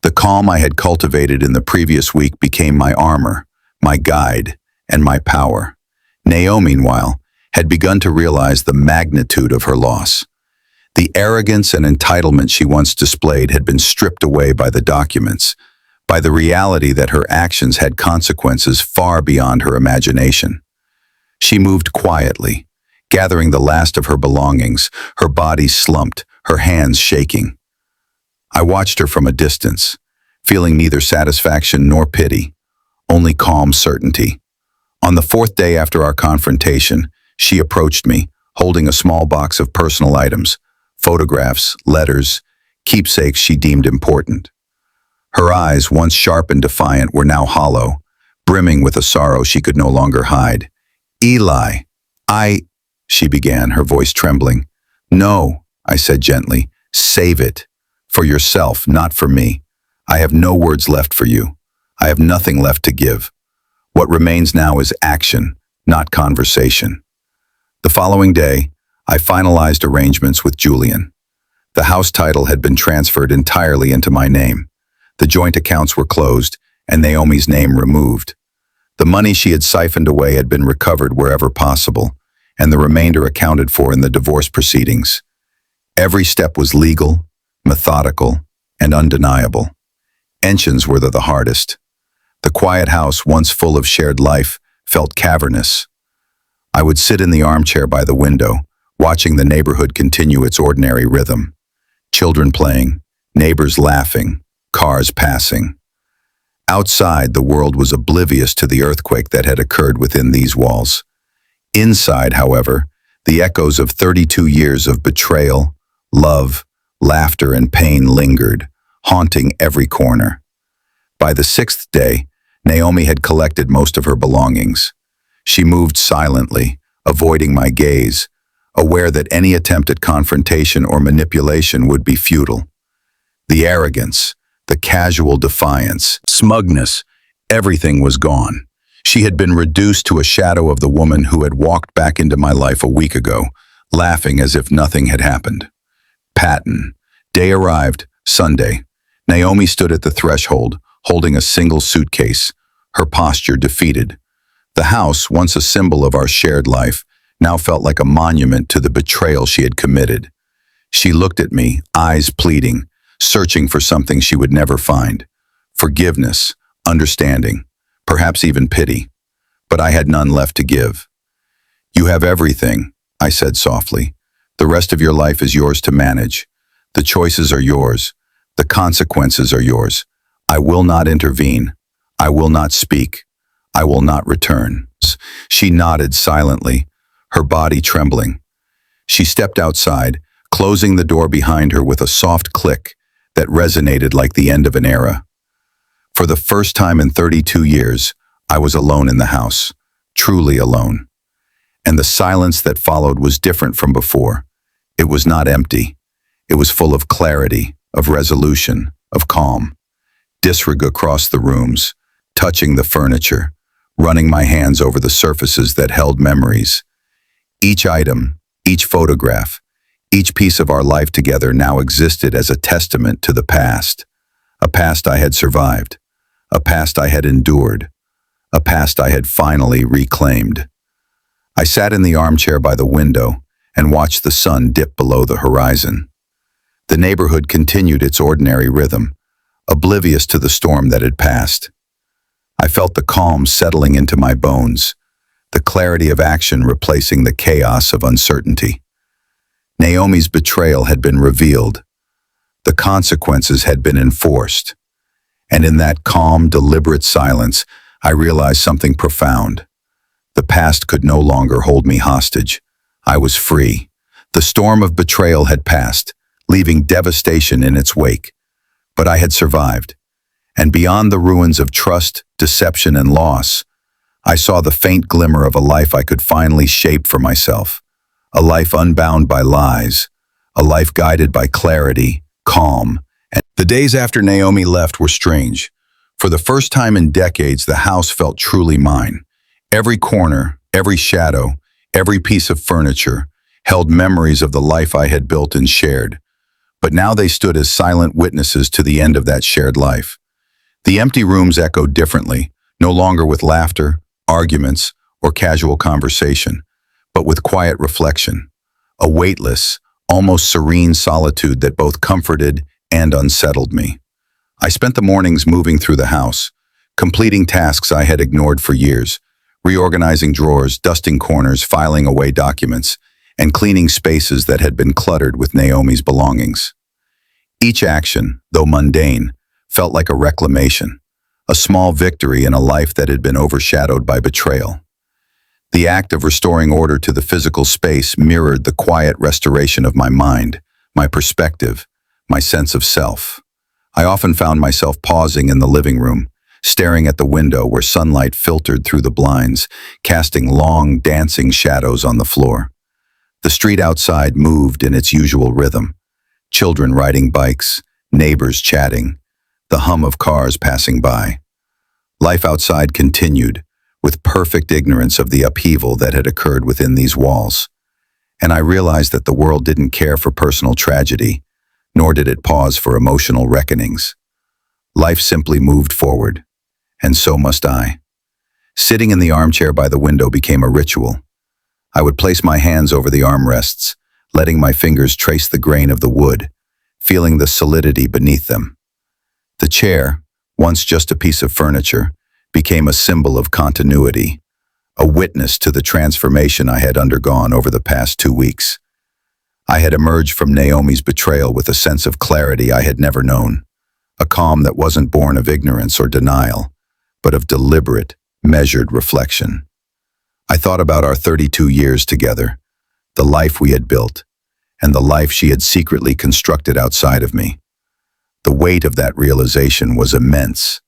S1: The calm I had cultivated in the previous week became my armor, my guide, and my power. Naomi, meanwhile, had begun to realize the magnitude of her loss. The arrogance and entitlement she once displayed had been stripped away by the documents, by the reality that her actions had consequences far beyond her imagination. She moved quietly, gathering the last of her belongings, her body slumped, her hands shaking. I watched her from a distance, feeling neither satisfaction nor pity, only calm certainty. On the fourth day after our confrontation, she approached me, holding a small box of personal items, photographs, letters, keepsakes she deemed important. Her eyes, once sharp and defiant, were now hollow, brimming with a sorrow she could no longer hide. "Eli, she began, her voice trembling. "No," I said gently, "save it. For yourself, not for me. I have no words left for you. I have nothing left to give. What remains now is action, not conversation." The following day, I finalized arrangements with Julian. The house title had been transferred entirely into my name. The joint accounts were closed, and Naomi's name removed. The money she had siphoned away had been recovered wherever possible, and the remainder accounted for in the divorce proceedings. Every step was legal, methodical, and undeniable. Tensions were the hardest. The quiet house, once full of shared life, felt cavernous. I would sit in the armchair by the window, watching the neighborhood continue its ordinary rhythm. Children playing, neighbors laughing, cars passing. Outside, the world was oblivious to the earthquake that had occurred within these walls. Inside, however, The echoes of 32 years of betrayal, love, laughter, and pain lingered, haunting every corner. By the sixth day, Naomi had collected most of her belongings. She moved silently, avoiding my gaze, aware that any attempt at confrontation or manipulation would be futile. The arrogance, the casual defiance, smugness, everything was gone. She had been reduced to a shadow of the woman who had walked back into my life a week ago, laughing as if nothing had happened. Patton. Day arrived, Sunday. Naomi stood at the threshold, holding a single suitcase, her posture defeated. The house, once a symbol of our shared life, now felt like a monument to the betrayal she had committed. She looked at me, eyes pleading, searching for something she would never find. Forgiveness, understanding, perhaps even pity. But I had none left to give. "You have everything," I said softly. "The rest of your life is yours to manage. The choices are yours. The consequences are yours. I will not intervene. I will not speak. I will not return." She nodded silently, her body trembling. She stepped outside, closing the door behind her with a soft click that resonated like the end of an era. For the first time in 32 years, I was alone in the house, truly alone. And the silence that followed was different from before. It was not empty. It was full of clarity, of resolution, of calm. Disregard across the rooms, touching the furniture, running my hands over the surfaces that held memories. Each item, each photograph, each piece of our life together now existed as a testament to the past. A past I had survived. A past I had endured. A past I had finally reclaimed. I sat in the armchair by the window and watched the sun dip below the horizon. The neighborhood continued its ordinary rhythm, oblivious to the storm that had passed. I felt the calm settling into my bones, the clarity of action replacing the chaos of uncertainty. Naomi's betrayal had been revealed. The consequences had been enforced. And in that calm, deliberate silence, I realized something profound. The past could no longer hold me hostage. I was free. The storm of betrayal had passed, leaving devastation in its wake. But I had survived. And beyond the ruins of trust, deception, and loss, I saw the faint glimmer of a life I could finally shape for myself. A life unbound by lies. A life guided by clarity, calm. And the days after Naomi left were strange. For the first time in decades, the house felt truly mine. Every corner, every shadow, every piece of furniture held memories of the life I had built and shared. But now they stood as silent witnesses to the end of that shared life. The empty rooms echoed differently, no longer with laughter, arguments, or casual conversation, but with quiet reflection, a weightless, almost serene solitude that both comforted and unsettled me. I spent the mornings moving through the house, completing tasks I had ignored for years, reorganizing drawers, dusting corners, filing away documents, and cleaning spaces that had been cluttered with Naomi's belongings. Each action, though mundane, felt like a reclamation, a small victory in a life that had been overshadowed by betrayal. The act of restoring order to the physical space mirrored the quiet restoration of my mind, my perspective, my sense of self. I often found myself pausing in the living room, staring at the window where sunlight filtered through the blinds, casting long, dancing shadows on the floor. The street outside moved in its usual rhythm. Children riding bikes, neighbors chatting, the hum of cars passing by. Life outside continued, with perfect ignorance of the upheaval that had occurred within these walls. And I realized that the world didn't care for personal tragedy, nor did it pause for emotional reckonings. Life simply moved forward, and so must I. Sitting in the armchair by the window became a ritual. I would place my hands over the armrests, letting my fingers trace the grain of the wood, feeling the solidity beneath them. The chair, once just a piece of furniture, became a symbol of continuity, a witness to the transformation I had undergone over the past 2 weeks. I had emerged from Naomi's betrayal with a sense of clarity I had never known, a calm that wasn't born of ignorance or denial, but of deliberate, measured reflection. I thought about our 32 years together, the life we had built, and the life she had secretly constructed outside of me. The weight of that realization was immense.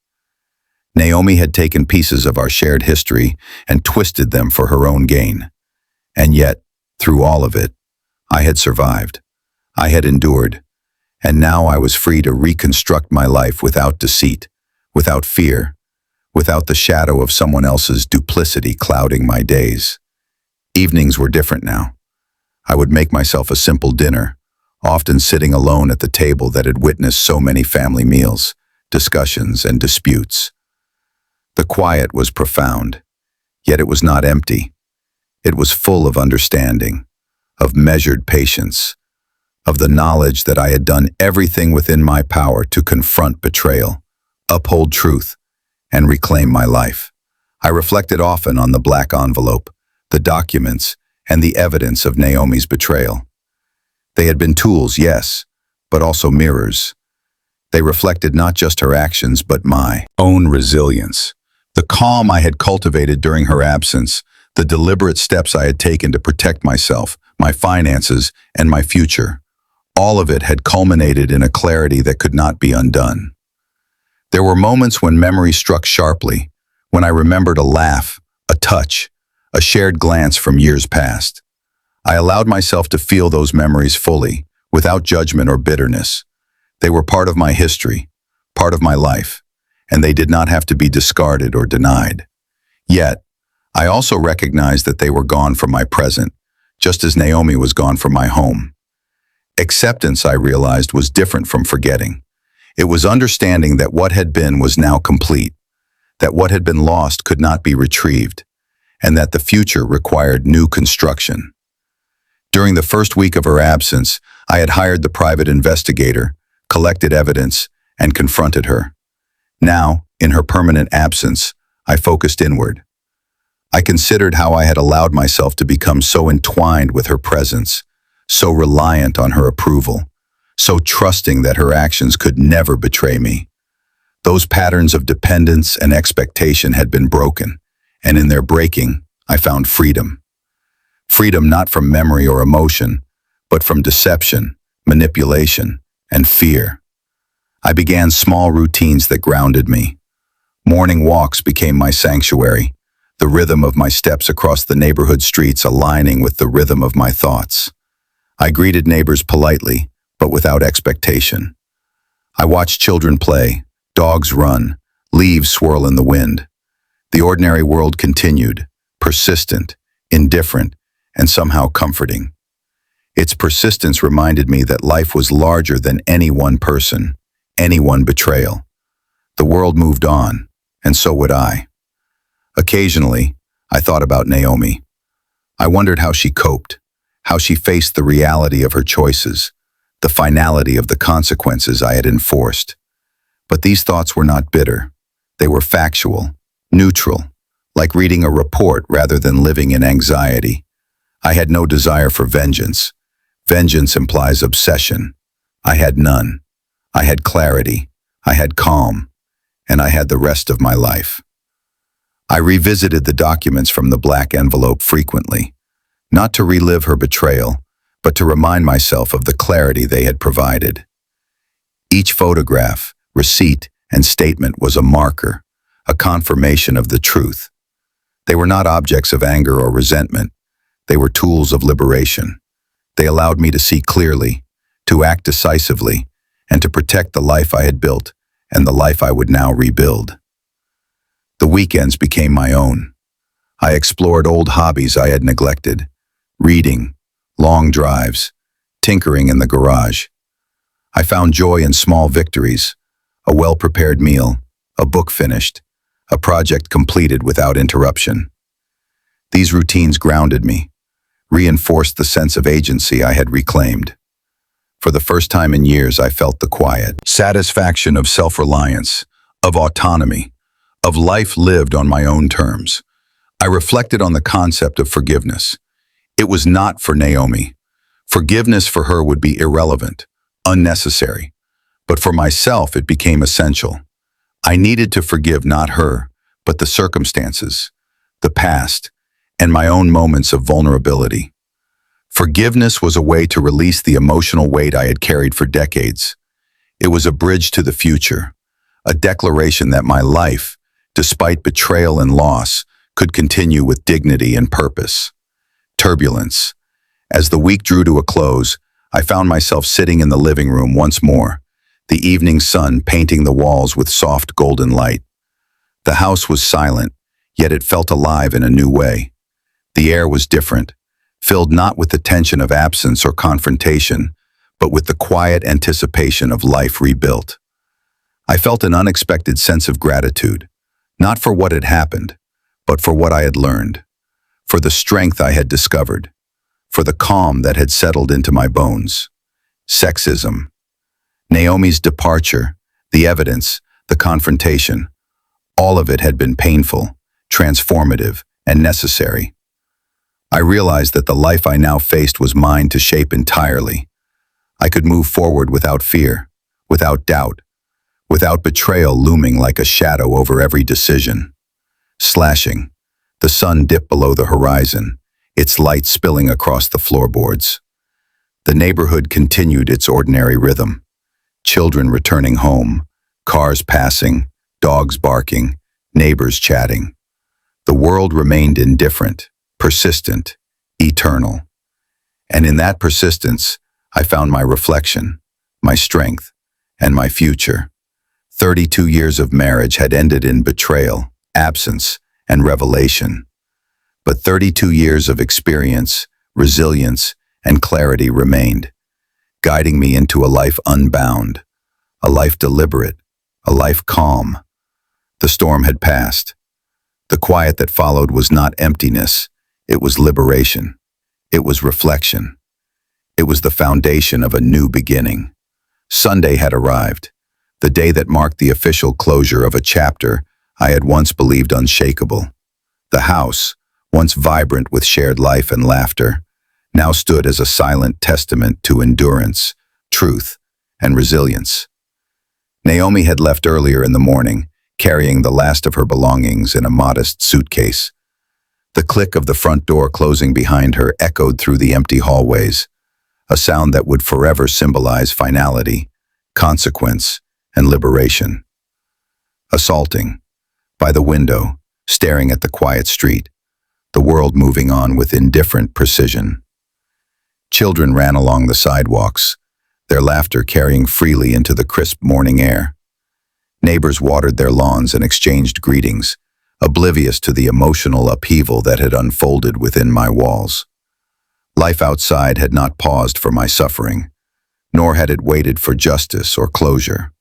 S1: Naomi had taken pieces of our shared history and twisted them for her own gain. And yet, through all of it, I had survived. I had endured. And now I was free to reconstruct my life without deceit, without fear, without the shadow of someone else's duplicity clouding my days. Evenings were different now. I would make myself a simple dinner, often sitting alone at the table that had witnessed so many family meals, discussions, and disputes. The quiet was profound, yet it was not empty. It was full of understanding, of measured patience, of the knowledge that I had done everything within my power to confront betrayal, uphold truth, and reclaim my life. I reflected often on the black envelope, the documents, and the evidence of Naomi's betrayal. They had been tools, yes, but also mirrors. They reflected not just her actions, but my own resilience. The calm I had cultivated during her absence, the deliberate steps I had taken to protect myself, my finances, and my future. All of it had culminated in a clarity that could not be undone. There were moments when memory struck sharply, when I remembered a laugh, a touch, a shared glance from years past. I allowed myself to feel those memories fully, without judgment or bitterness. They were part of my history, part of my life, and they did not have to be discarded or denied. Yet, I also recognized that they were gone from my present, just as Naomi was gone from my home. Acceptance, I realized, was different from forgetting. It was understanding that what had been was now complete, that what had been lost could not be retrieved, and that the future required new construction. During the first week of her absence, I had hired the private investigator, collected evidence, and confronted her. Now, in her permanent absence, I focused inward. I considered how I had allowed myself to become so entwined with her presence, so reliant on her approval, so trusting that her actions could never betray me. Those patterns of dependence and expectation had been broken, and in their breaking, I found freedom. Freedom not from memory or emotion, but from deception, manipulation, and fear. I began small routines that grounded me. Morning walks became my sanctuary, the rhythm of my steps across the neighborhood streets aligning with the rhythm of my thoughts. I greeted neighbors politely, but without expectation. I watched children play, dogs run, leaves swirl in the wind. The ordinary world continued, persistent, indifferent, and somehow comforting. Its persistence reminded me that life was larger than any one person, any one betrayal. The world moved on, and so would I. Occasionally, I thought about Naomi. I wondered how she coped, how she faced the reality of her choices, the finality of the consequences I had enforced. But these thoughts were not bitter. They were factual, neutral, like reading a report rather than living in anxiety. I had no desire for vengeance. Vengeance implies obsession. I had none. I had clarity. I had calm. And I had the rest of my life. I revisited the documents from the black envelope frequently, not to relive her betrayal, but to remind myself of the clarity they had provided. Each photograph, receipt, and statement was a marker, a confirmation of the truth. They were not objects of anger or resentment. They were tools of liberation. They allowed me to see clearly, to act decisively, and to protect the life I had built and the life I would now rebuild. The weekends became my own. I explored old hobbies I had neglected, reading, long drives, tinkering in the garage. I found joy in small victories, a well-prepared meal, a book finished, a project completed without interruption. These routines grounded me, reinforced the sense of agency I had reclaimed. For the first time in years, I felt the quiet satisfaction of self-reliance, of autonomy, of life lived on my own terms. I reflected on the concept of forgiveness. It was not for Naomi. Forgiveness for her would be irrelevant, unnecessary. But for myself, it became essential. I needed to forgive not her, but the circumstances, the past, and my own moments of vulnerability. Forgiveness was a way to release the emotional weight I had carried for decades. It was a bridge to the future, a declaration that my life, despite betrayal and loss, could continue with dignity and purpose. Turbulence. As the week drew to a close, I found myself sitting in the living room once more, the evening sun painting the walls with soft golden light. The house was silent, yet it felt alive in a new way. The air was different, filled not with the tension of absence or confrontation, but with the quiet anticipation of life rebuilt. I felt an unexpected sense of gratitude, not for what had happened, but for what I had learned, for the strength I had discovered, for the calm that had settled into my bones. Sexism. Naomi's departure, the evidence, the confrontation, all of it had been painful, transformative, and necessary. I realized that the life I now faced was mine to shape entirely. I could move forward without fear, without doubt, without betrayal looming like a shadow over every decision. Slashing. The sun dipped below the horizon, its light spilling across the floorboards. The neighborhood continued its ordinary rhythm. Children returning home, cars passing, dogs barking, neighbors chatting. The world remained indifferent, persistent, eternal. And in that persistence, I found my reflection, my strength, and my future. 32 years of marriage had ended in betrayal, absence, and revelation. But 32 years of experience, resilience, and clarity remained, guiding me into a life unbound, a life deliberate, a life calm. The storm had passed. The quiet that followed was not emptiness, it was liberation. It was reflection. It was the foundation of a new beginning. Sunday had arrived, the day that marked the official closure of a chapter I had once believed unshakable. The house, once vibrant with shared life and laughter, now stood as a silent testament to endurance, truth, and resilience. Naomi had left earlier in the morning, carrying the last of her belongings in a modest suitcase. The click of the front door closing behind her echoed through the empty hallways, a sound that would forever symbolize finality, consequence, and liberation. Assaulting. By the window, staring at the quiet street, the world moving on with indifferent precision. Children ran along the sidewalks, their laughter carrying freely into the crisp morning air. Neighbors watered their lawns and exchanged greetings, oblivious to the emotional upheaval that had unfolded within my walls. Life outside had not paused for my suffering, nor had it waited for justice or closure.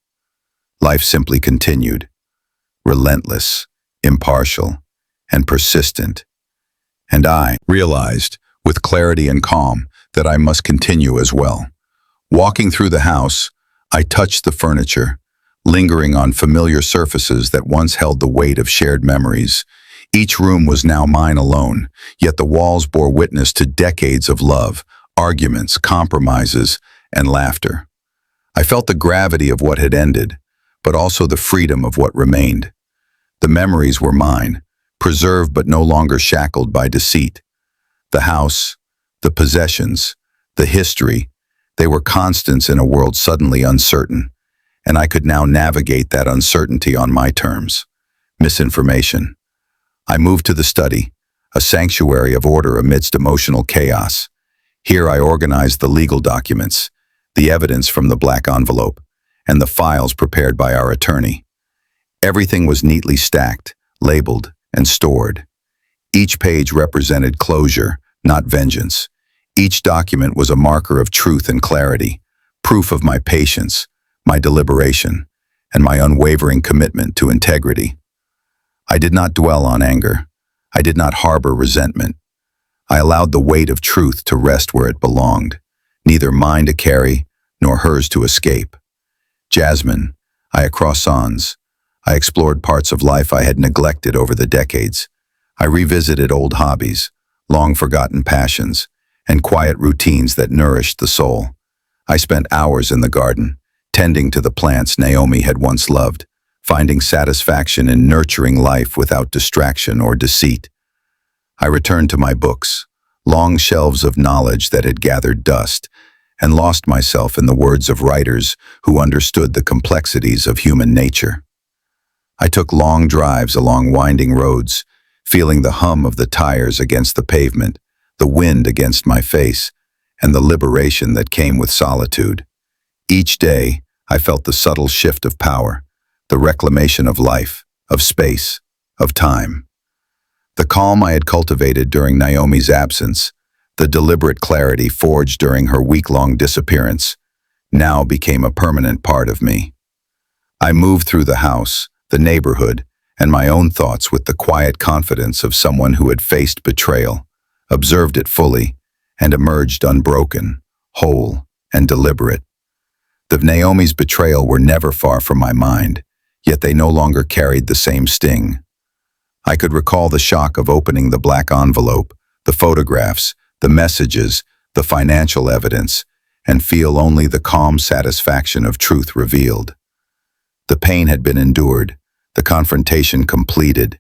S1: Life simply continued, relentless, impartial, and persistent. And I realized, with clarity and calm, that I must continue as well. Walking through the house, I touched the furniture, lingering on familiar surfaces that once held the weight of shared memories. Each room was now mine alone, yet the walls bore witness to decades of love, arguments, compromises, and laughter. I felt the gravity of what had ended, but also the freedom of what remained. The memories were mine, preserved but no longer shackled by deceit. The house, the possessions, the history, they were constants in a world suddenly uncertain, and I could now navigate that uncertainty on my terms. Misinformation. I moved to the study, a sanctuary of order amidst emotional chaos. Here I organized the legal documents, the evidence from the black envelope, and the files prepared by our attorney. Everything was neatly stacked, labeled, and stored. Each page represented closure, not vengeance. Each document was a marker of truth and clarity, proof of my patience, my deliberation, and my unwavering commitment to integrity. I did not dwell on anger. I did not harbor resentment. I allowed the weight of truth to rest where it belonged, neither mine to carry nor hers to escape. Jasmine, croissants. I explored parts of life I had neglected over the decades. I revisited old hobbies, long-forgotten passions, and quiet routines that nourished the soul. I spent hours in the garden, tending to the plants Naomi had once loved, finding satisfaction in nurturing life without distraction or deceit. I returned to my books, long shelves of knowledge that had gathered dust, and lost myself in the words of writers who understood the complexities of human nature. I took long drives along winding roads, feeling the hum of the tires against the pavement, the wind against my face, and the liberation that came with solitude. Each day, I felt the subtle shift of power, the reclamation of life, of space, of time. The calm I had cultivated during Naomi's absence, the deliberate clarity forged during her week-long disappearance, now became a permanent part of me. I moved through the house, the neighborhood, and my own thoughts with the quiet confidence of someone who had faced betrayal, observed it fully, and emerged unbroken, whole, and deliberate. The Naomi's betrayal were never far from my mind, yet they no longer carried the same sting. I could recall the shock of opening the black envelope, the photographs, the messages, the financial evidence, and feel only the calm satisfaction of truth revealed. The pain had been endured, the confrontation completed,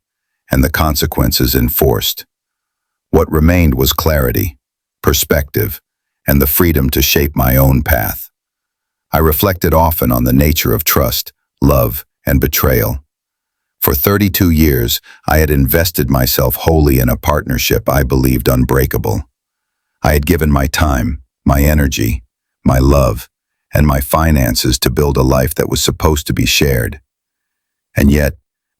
S1: and the consequences enforced. What remained was clarity, perspective, and the freedom to shape my own path. I reflected often on the nature of trust, love, and betrayal. For 32 years, I had invested myself wholly in a partnership I believed unbreakable. I had given my time, my energy, my love, and my finances to build a life that was supposed to be shared. And yet,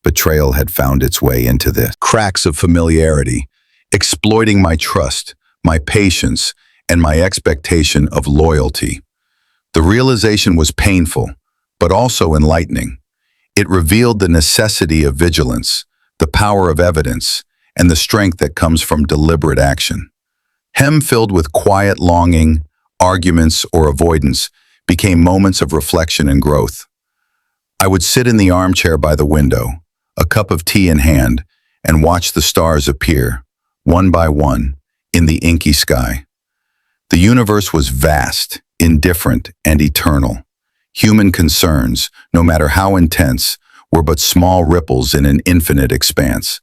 S1: betrayal had found its way into the cracks of familiarity, exploiting my trust, my patience, and my expectation of loyalty. The realization was painful, but also enlightening. It revealed the necessity of vigilance, the power of evidence, and the strength that comes from deliberate action. Filled with quiet longing, arguments, or avoidance, became moments of reflection and growth. I would sit in the armchair by the window, a cup of tea in hand, and watch the stars appear, one by one, in the inky sky. The universe was vast, indifferent, and eternal. Human concerns, no matter how intense, were but small ripples in an infinite expanse.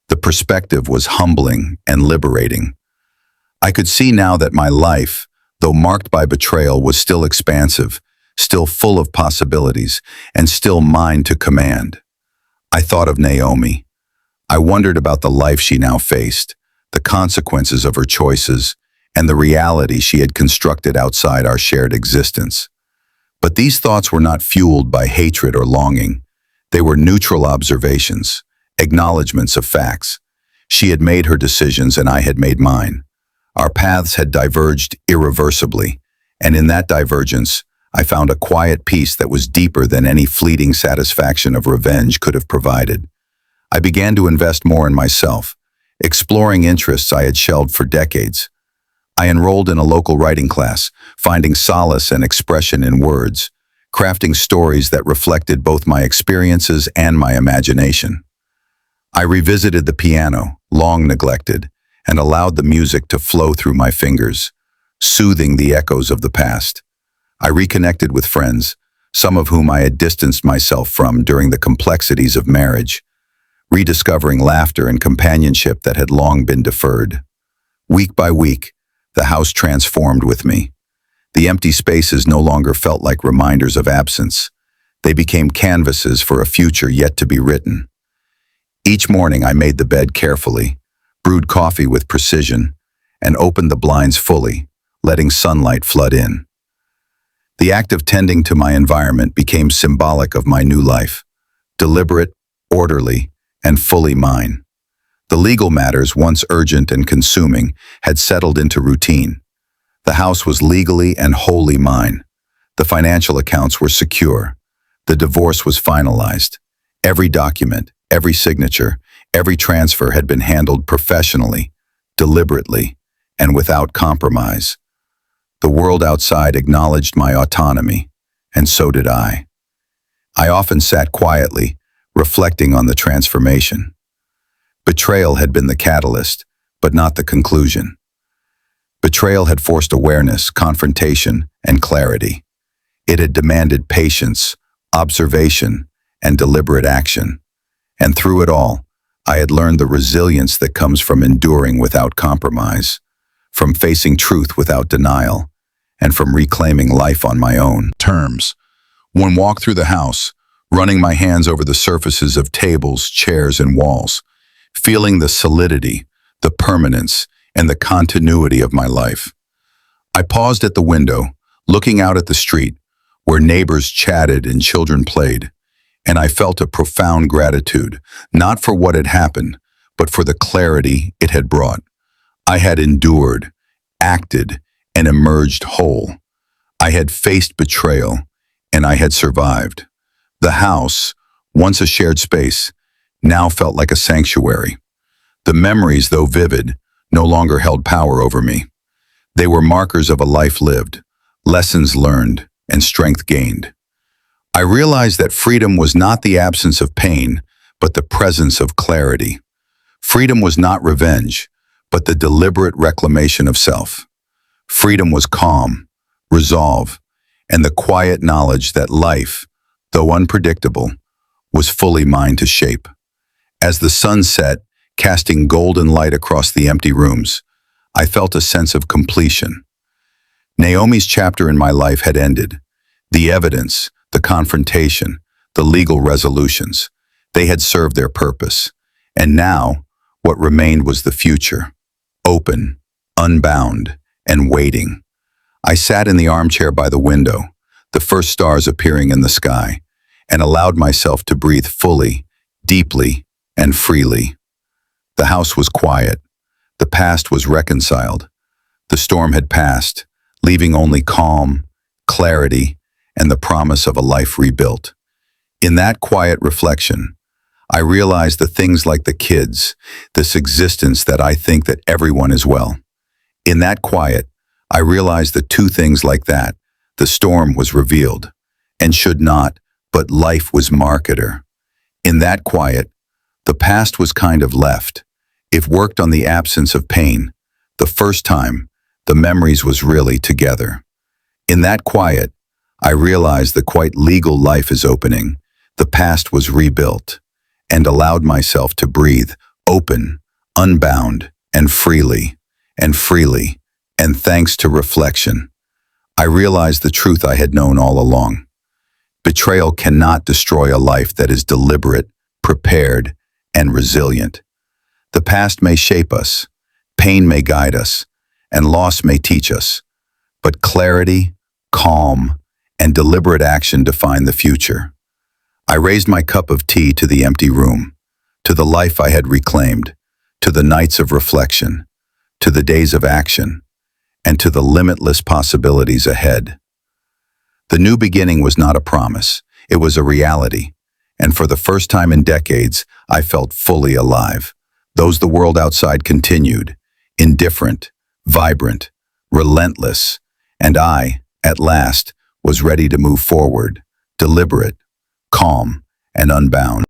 S1: The perspective was humbling and liberating. I could see now that my life, though marked by betrayal, was still expansive, still full of possibilities, and still mine to command. I thought of Naomi. I wondered about the life she now faced, the consequences of her choices, and the reality she had constructed outside our shared existence. But these thoughts were not fueled by hatred or longing. They were neutral observations, acknowledgments of facts. She had made her decisions and I had made mine. Our paths had diverged irreversibly, and in that divergence, I found a quiet peace that was deeper than any fleeting satisfaction of revenge could have provided. I began to invest more in myself, exploring interests I had shelved for decades. I enrolled in a local writing class, finding solace and expression in words, crafting stories that reflected both my experiences and my imagination. I revisited the piano, long neglected, and allowed the music to flow through my fingers, soothing the echoes of the past. I reconnected with friends, some of whom I had distanced myself from during the complexities of marriage, rediscovering laughter and companionship that had long been deferred. Week by week, the house transformed with me. The empty spaces no longer felt like reminders of absence. They became canvases for a future yet to be written. Each morning I made the bed carefully, brewed coffee with precision, and opened the blinds fully, letting sunlight flood in. The act of tending to my environment became symbolic of my new life, deliberate, orderly, and fully mine. The legal matters, once urgent and consuming, had settled into routine. The house was legally and wholly mine. The financial accounts were secure. The divorce was finalized. Every document, every signature, every transfer had been handled professionally, deliberately, and without compromise. The world outside acknowledged my autonomy, and so did I. I often sat quietly, reflecting on the transformation. Betrayal had been the catalyst, but not the conclusion. Betrayal had forced awareness, confrontation, and clarity. It had demanded patience, observation, and deliberate action. And through it all, I had learned the resilience that comes from enduring without compromise. from facing truth without denial, and from reclaiming life on my own terms. One walk through the house, running my hands over the surfaces of tables, chairs, and walls, feeling the solidity, the permanence, and the continuity of my life. I paused at the window, looking out at the street, where neighbors chatted and children played, and I felt a profound gratitude, not for what had happened, but for the clarity it had brought. I had endured, acted, and emerged whole. I had faced betrayal, and I had survived. The house, once a shared space, now felt like a sanctuary. The memories, though vivid, no longer held power over me. They were markers of a life lived, lessons learned, and strength gained. I realized that freedom was not the absence of pain, but the presence of clarity. Freedom was not revenge, but the deliberate reclamation of self. Freedom was calm, resolve, and the quiet knowledge that life, though unpredictable, was fully mine to shape. As the sun set, casting golden light across the empty rooms, I felt a sense of completion. Naomi's chapter in my life had ended. The evidence, the confrontation, the legal resolutions, they had served their purpose. And now, what remained was the future, open, unbound, and waiting. I sat in the armchair by the window, the first stars appearing in the sky, and allowed myself to breathe fully, deeply, and freely. The house was quiet. The past was reconciled. The storm had passed, leaving only calm, clarity, and the promise of a life rebuilt. In that quiet reflection, I realized the things like the kids, this existence that I think that everyone is well. In that quiet, I realized the two things like that. The storm was revealed, and should not, but life was marketer. In that quiet, the past was kind of left. It worked on the absence of pain. The first time, the memories was really together. In that quiet, I realized the quite legal life is opening. The past was rebuilt, and allowed myself to breathe, open, unbound, and freely, and thanks to reflection, I realized the truth I had known all along. Betrayal cannot destroy a life that is deliberate, prepared, and resilient. The past may shape us, pain may guide us, and loss may teach us, but clarity, calm, and deliberate action define the future. I raised my cup of tea to the empty room, to the life I had reclaimed, to the nights of reflection, to the days of action, and to the limitless possibilities ahead. The new beginning was not a promise, it was a reality, and for the first time in decades, I felt fully alive. Those the world outside continued, indifferent, vibrant, relentless, and I, at last, was ready to move forward, deliberate, calm, and unbound.